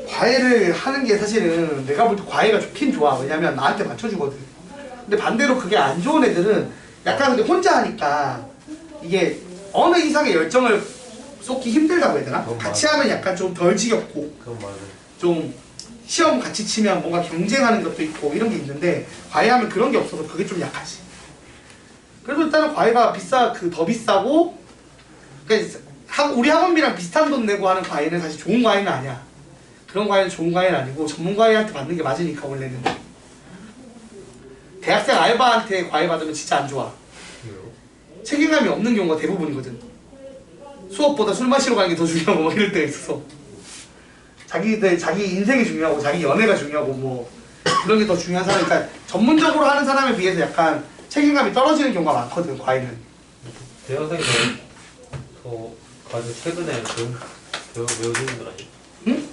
과외를 하는 게 사실은 내가 볼 때 과외가 좋긴 좋아. 왜냐면 나한테 맞춰주거든. 근데 반대로 그게 안 좋은 애들은 약간 근데 혼자 하니까 이게 어느 이상의 열정을 쏟기 힘들다고 해야 되나? 같이 하면 약간 좀 덜 지겹고 그건 맞아요. 좀 시험 같이 치면 뭔가 경쟁하는 것도 있고 이런 게 있는데 과외하면 그런 게 없어서 그게 좀 약하지. 그래도 일단은 과외가 더 비싸고 그러니까 우리 학원비랑 비슷한 돈 내고 하는 과외는 사실 좋은 과외는 아니야. 그런 과외는 좋은 과외는 아니고 전문 과외한테 받는 게 맞으니까 원래는. 대학생 알바한테 과외 받으면 진짜 안 좋아. 왜요? 책임감이 없는 경우가 대부분이거든. 수업보다 술 마시러 가는 게 더 중요하고 뭐 이럴 때가 있어서 자기 인생이 중요하고 자기 연애가 중요하고 뭐 그런 게 더 중요한 사람. 그러니까 전문적으로 하는 사람에 비해서 약간 책임감이 떨어지는 경우가 많거든 과외는. 대학생이 더 가장 최근에 배우신 분들 아니에요? 응?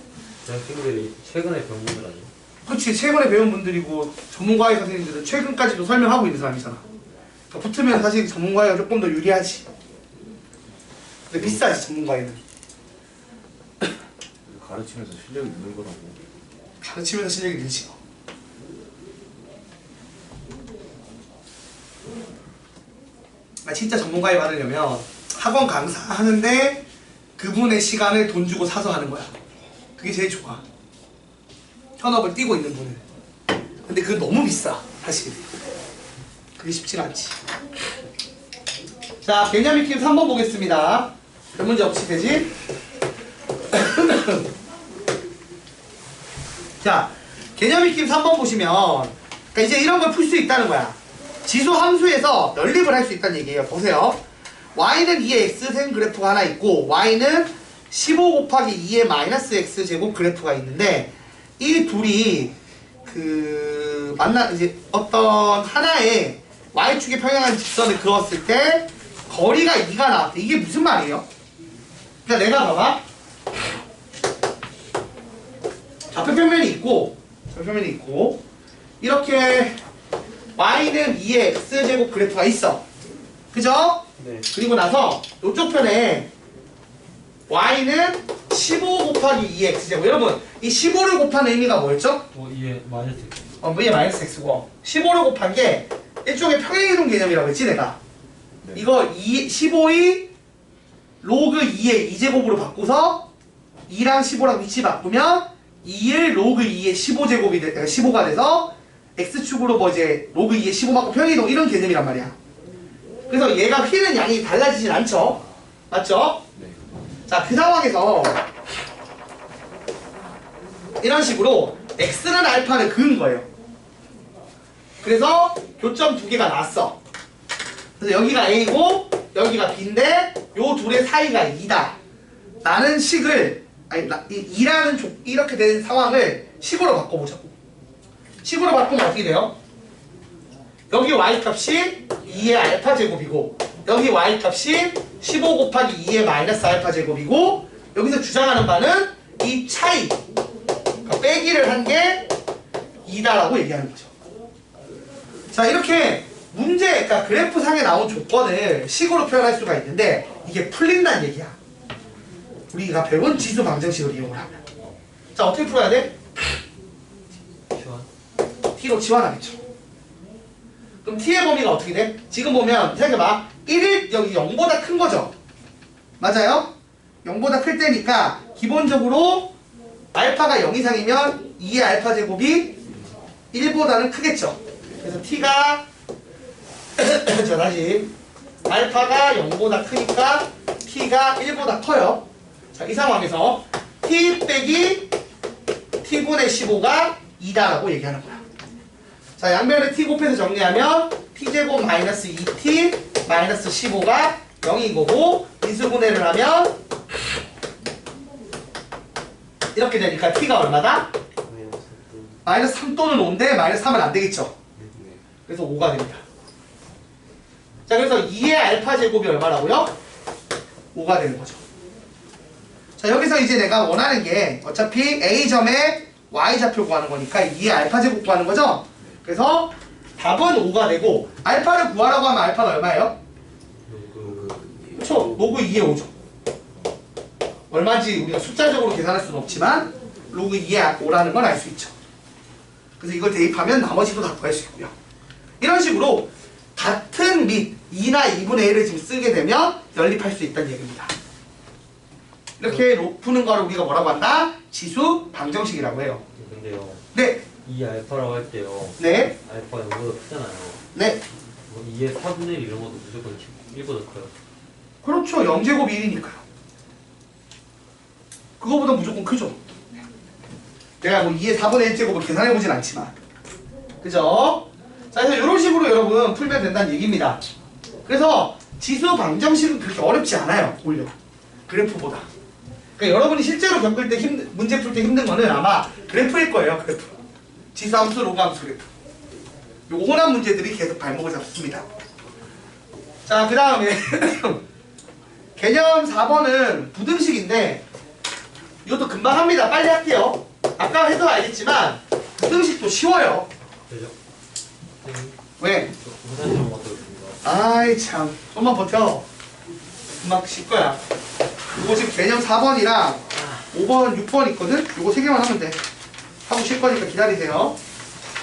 대학생들이 최근에 배운 분들 아니에요? 그렇지. 최근에 배운 분들이고 전문과외 선생님들은 최근까지도 설명하고 있는 사람이잖아. 그러니까 붙으면 사실 전문과외가 조금 더 유리하지. 근데 비싸지 전문과외는. 가르치면서 실력이 느는 거라고. 가르치면서 실력이 늘지. 진짜 전문가에 받으려면 학원 강사 하는데 그분의 시간을 돈 주고 사서 하는 거야. 그게 제일 좋아. 현업을 뛰고 있는 분은. 근데 그건 너무 비싸 사실. 그게 쉽지가 않지. 자, 개념 익힘 3번 보겠습니다. 별 문제 없이 되지? 자, 개념 익힘 3번 보시면 그러니까 이제 이런 걸 풀 수 있다는 거야. 지수 함수에서 연립을 할 수 있다는 얘기예요. 보세요. y는 2의 x생 그래프가 하나 있고 y는 15 곱하기 2의 마이너스 x 제곱 그래프가 있는데 이 둘이 이제 어떤 하나의 y축에 평행한 직선을 그었을 때 거리가 2가 나왔대. 이게 무슨 말이에요? 그러니까 내가 봐봐. 좌표평면이 있고 좌표평면이 있고 이렇게 y는 2의 x제곱 그래프가 있어. 그죠? 네. 그리고 나서 이쪽 편에 y는 15 곱하기 2의 x제곱. 여러분 이 15를 곱한 의미가 뭐였죠? 이게 마이너스 이게 마이너스 x고 15를 곱한 게 일종의 평행이동 개념이라고 했지 내가. 네. 이거 15이 로그 2의 2제곱으로 바꿔서 2랑 15랑 위치 바꾸면 2의 로그 2의 15제곱이 15가 돼서 x축으로 뭐 이제 로그 2의 15 맞고 편이동 이런 개념이란 말이야. 그래서 얘가 휘는 양이 달라지진 않죠. 맞죠? 네. 자, 그 상황에서 이런 식으로 x는 알파를 그은 거예요. 그래서 교점 두 개가 나왔어. 그래서 여기가 a고 여기가 b인데 요 둘의 사이가 2다. 나는 식을 아니 2라는 이렇게 된 상황을 식으로 바꿔보자고. 식으로 바꾸면 어떻게 돼요? 여기 y값이 2의 알파 제곱이고 여기 y값이 15 곱하기 2의 마이너스 알파 제곱이고 여기서 주장하는 바는 이 차이 그러니까 빼기를 한 게 2다라고 얘기하는 거죠. 자, 이렇게 문제, 그러니까 그래프상에 나온 조건을 식으로 표현할 수가 있는데 이게 풀린다는 얘기야. 우리가 배운 지수 방정식을 이용을 하면. 자, 어떻게 풀어야 돼? 시원. t로 치환하겠죠. 그럼 t의 범위가 어떻게 돼? 지금 보면 생각해봐. 1일 여기 0보다 큰 거죠. 맞아요? 0보다 클 때니까 기본적으로 알파가 0 이상이면 2의 알파 제곱이 1보다는 크겠죠. 그래서 t가 자, 다시 알파가 0보다 크니까 t가 1보다 커요. 자, 이 상황에서 t 빼기 t분의 15가 2다라고 얘기하는 거야. 자, 양변에 t 곱해서 정리하면 t제곱 마이너스 2t 마이너스 15가 0인 거고 인수분해를 하면 이렇게 되니까 t가 얼마다? 마이너스 3 또는 5인데 마이너스 3은 안 되겠죠. 그래서 5가 됩니다. 자, 그래서 2의 알파 제곱이 얼마라고요? 5가 되는 거죠. 자, 여기서 이제 내가 원하는 게 어차피 A점에 Y좌표 구하는 거니까 2의 알파 제곱 구하는 거죠? 그래서 답은 5가 되고 알파를 구하라고 하면 알파가 얼마예요? 그렇죠. 로그 2의 5죠. 얼마인지 우리가 숫자적으로 계산할 수는 없지만 로그 2의 5라는 건 알 수 있죠. 그래서 이걸 대입하면 나머지도 다 구할 수 있고요. 이런 식으로 같은 및 2나 2분의 1을 지금 쓰게 되면 연립할 수 있다는 얘기입니다. 이렇게 푸는 거를 우리가 뭐라고 한다? 지수 방정식이라고 해요. 근데요. 네. 이 알파라고 할 때요. 네. 알파가 0보다 크잖아요. 네. 뭐 2의 4분의 1 이런 것도 무조건 1보다 커요. 그렇죠. 0제곱 1이니까요. 그거보다 무조건 크죠. 내가 뭐 2의 4분의 1제곱을 계산해보진 않지만. 그죠? 자, 그래서 이런 식으로 여러분 풀면 된다는 얘기입니다. 그래서 지수 방정식은 그렇게 어렵지 않아요. 오히려. 그래프보다. 그러니까 여러분이 실제로 겪을 때 문제 풀 때 힘든 거는 아마 그래프일 거예요. 그래프. 지수함수, 로그함수 그래프. 요 혼합 문제들이 계속 발목을 잡습니다. 자, 그 다음에 개념 4번은 부등식인데 이것도 금방 합니다. 빨리 할게요. 아까 해도 알겠지만 부등식도 쉬워요. 되죠? 왜? 계산 좀 어떻습니다. 아이 참, 좀만 버텨. 금방 쉴 거야. 이거 지금 개념 4번이랑 5번, 6번 있거든? 이거 3개만 하면 돼. 하고 쉴 거니까 기다리세요.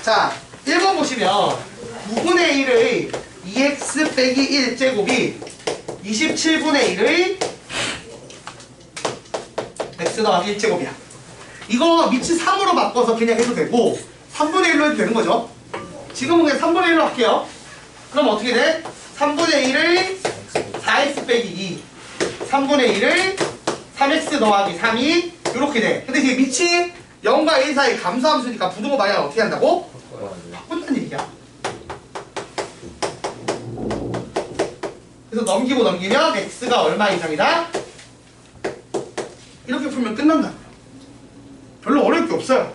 자, 1번 보시면 9분의 1의 2x 빼기 1제곱이 27분의 1의 x 더하기 1제곱이야. 이거 밑이 3으로 바꿔서 그냥 해도 되고 3분의 1로 해도 되는 거죠. 지금은 그냥 3분의 1로 할게요. 그럼 어떻게 돼? 3분의 1을 4x 빼기 2 3분의 1을 3x 더하기 3이 이렇게 돼. 근데 이게 밑이 0과 1 사이 감소함수니까 부등호 방향을 어떻게 한다고? 바꾼다는 얘기야. 그래서 넘기면 x가 얼마 이상이다? 이렇게 풀면 끝난다. 별로 어려울 게 없어요.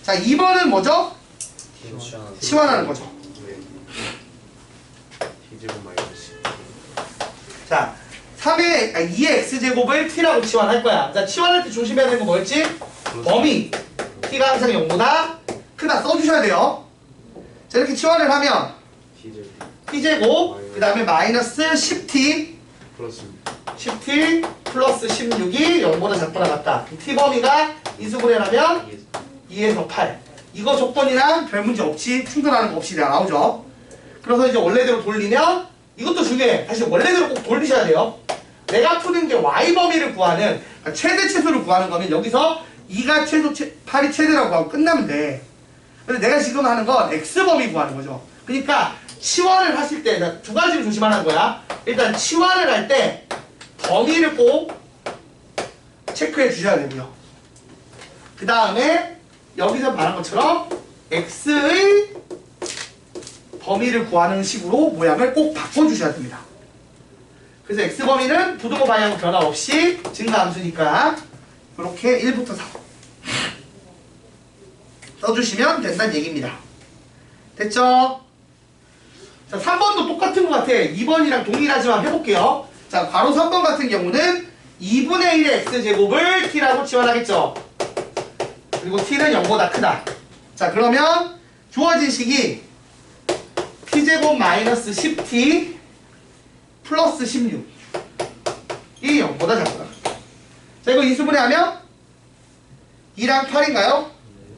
자, 2번은 뭐죠? 치환하는 거죠. 자, 2의 x제곱을 t라고 치환할 거야. 자, 치환할 때 조심해야 되는 거 뭐였지? 범위. t가 항상 0보다 크다 써주셔야 돼요. 자, 이렇게 치환을 하면 t제곱, 그 다음에 마이너스 10t 10t 플러스 16이 0보다 작거나 같다. t 범위가 인수분해라면 2에서 8. 이거 조건이랑 별 문제 없이 충돌하는 거 없이 나오죠. 그래서 이제 원래대로 돌리면 이것도 중요해. 다시 원래대로 꼭 돌리셔야 돼요. 내가 푸는 게 y 범위를 구하는 그러니까 최대 최소를 구하는 거면 여기서 2가 최소 8이 최대라고 하고 끝나면 돼. 근데 내가 지금 하는 건 x범위 구하는 거죠. 그러니까 치환을 하실 때 두 가지를 조심하는 거야. 일단 치환을 할 때 범위를 꼭 체크해 주셔야 되고요. 그 다음에 여기서 말한 것처럼 x의 범위를 구하는 식으로 모양을 꼭 바꿔주셔야 됩니다. 그래서 x범위는 부등호 방향 변화 없이 증가함수니까 이렇게 1부터 4 써주시면 된다는 얘기입니다. 됐죠? 자, 3번도 똑같은 것 같아. 2번이랑 동일하지만 해볼게요. 자, 바로 3번 같은 경우는 2분의 1의 x제곱을 t라고 치환하겠죠. 그리고 t는 0보다 크다. 자, 그러면 주어진 식이 t제곱 마이너스 10t 플러스 16 이 0보다 작다. 자, 이거 인수분해 하면 2랑 8인가요?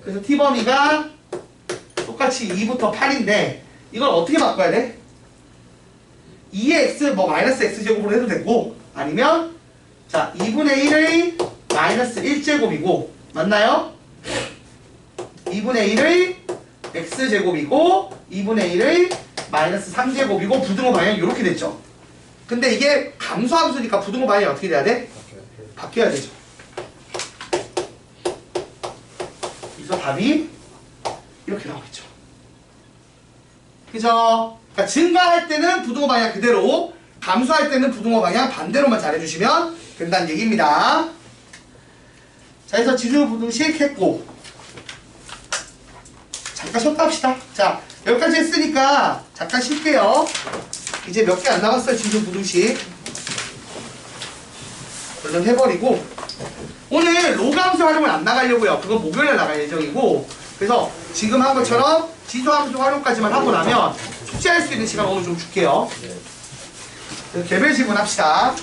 그래서 t범위가 똑같이 2부터 8인데 이걸 어떻게 바꿔야 돼? 2의 x 뭐 마이너스 x제곱으로 해도 되고 아니면 자 2분의 1의 마이너스 1제곱이고 맞나요? 2분의 1의 x제곱이고 2분의 1의 마이너스 3제곱이고 부등호 방향이 이렇게 됐죠. 근데 이게 감소함수니까 부등호 방향이 어떻게 돼야 돼? 바뀌어야 되죠. 그래서 답이 이렇게 나오겠죠. 그죠? 그러니까 증가할 때는 부등호 방향 그대로, 감소할 때는 부등호 방향 반대로만 잘해주시면 된다는 얘기입니다. 자, 그래서 지수부등식 했고 잠깐 쉬었다 합시다. 자, 여기까지 했으니까 잠깐 쉴게요. 이제 몇 개 안 남았어요. 지수부등식 얼른 해버리고 오늘 로그함수 활용을 안 나가려고요. 그건 목요일에 나갈 예정이고 그래서 지금 한 것처럼 지수함수 활용까지만 하고 나면 숙제할 수 있는 시간 오늘 좀 줄게요. 개별 지문 합시다.